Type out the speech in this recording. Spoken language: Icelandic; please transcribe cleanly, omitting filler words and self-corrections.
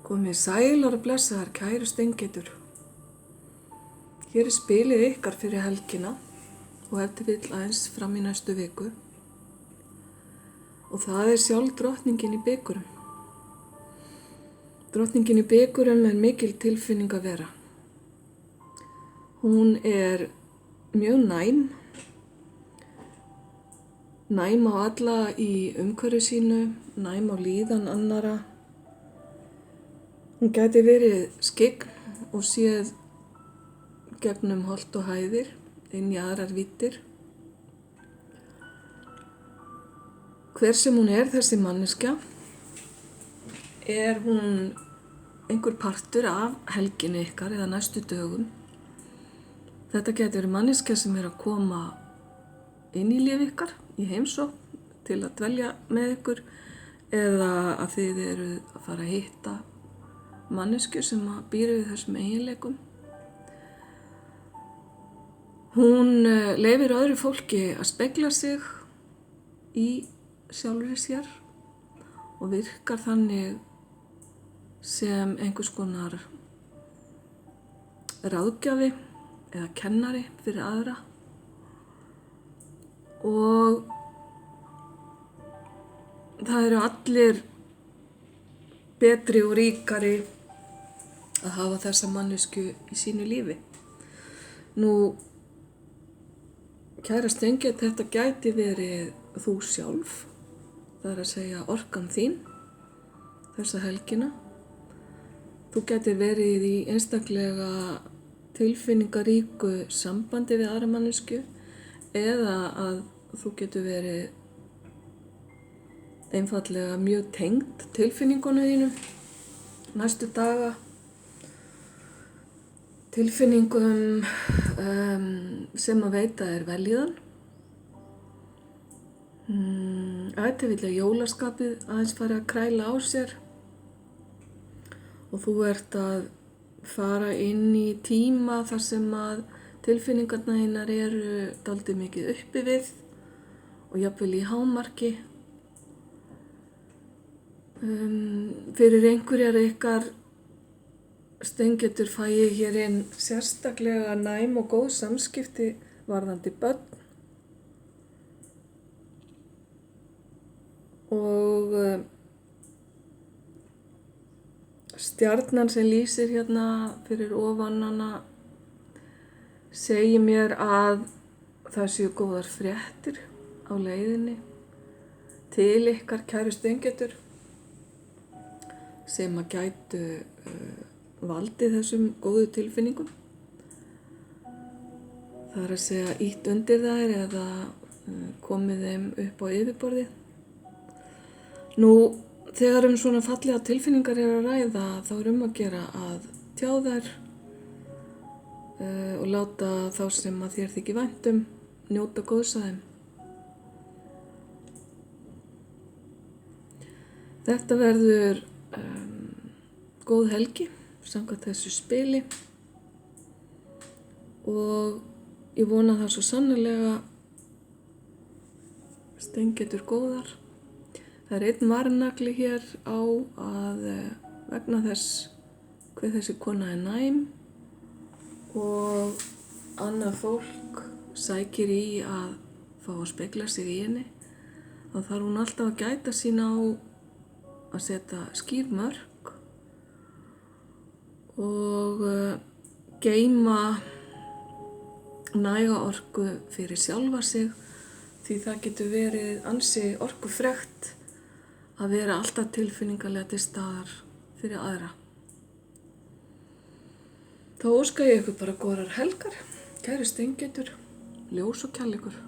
Komið sælar og blessaðar, kæru steingeitur. Hér er spilið ykkar fyrir helgina og ef til vill aðeins fram í næstu viku. Og það er sjálf drottningin í bikurum. Drottningin í bikurum er mikil tilfinning að vera. Hún er mjög næm á alla í umhverfi sínu, næm á líðan annara. Hún gæti verið skyggn og séð gegnum holt og hæðir inn í aðrar víddir. Hver sem hún er, þessi manneskja, er hún einhver partur af helginni ykkar eða næstu dögum. Þetta getur verið manneskja sem er að koma inn í líf ykkar, í heimsókn til að dvelja með ykkur eða að þið eru að fara að hitta manneskju sem býr við þessum eiginleikum. Hún leyfir öðru fólki að spegla sig í sjálfri sér og virkar þannig sem einhvers konar ráðgjafi eða kennari fyrir aðra. Og það eru allir betri og ríkari að hafa þessa manneskju í sínu lífi. Nú, kæra steingeit, þetta gæti verið þú sjálf, það er að segja orkan þín, þessa helgina. Þú gætir verið í einstaklega tilfinningaríku sambandi við aðra manneskju eða að þú getur verið einfallega mjög tengd tilfinningunum þínum næstu daga. Tilfinningum sem að veita er vellíðan. Ætti vill að jólaskapið aðeins fara að kræla á sér og þú ert að fara inn í tíma þar sem að tilfinningarnar þínar eru dálítið mikið uppi við og jafnvel í hámarki. Fyrir einhverjar ykkar steingeitur fæ ég hér inn sérstaklega næm og góð samskipti varðandi börn og stjarnan sem lýsir hérna fyrir ofan hana segir mér að það séu góðar fréttir á leiðinni til ykkar, kæru steingeitur, sem að gætu valdið þessum góðu tilfinningum. Það er að segja ýtt undir þær eða komið þeim upp á yfirborðið. Nú, þegar svona fallega tilfinningar er að ræða, þá er að gera að tjá þær og láta þá sem að þér þykir vænt njóta góðs af þeim. Þetta verður góð helgi samkvæmt þessu spili og ég vona það svo sannarlega steingeitur góðar. Það er einn varnagli hér á að vegna þess hve þessi kona er næm og annað fólk sækir í að fá að spegla sig í henni, þá þarf hún alltaf að gæta sín á að setja skýr mörk og geyma næga orku fyrir sjálfa sig, því það getur verið ansi orkufrekt að vera alltaf tilfinningalega til staðar fyrir aðra. Þá óska ég ykkur bara góðar helgar, kæru steingeitur, ljós og kærleikur.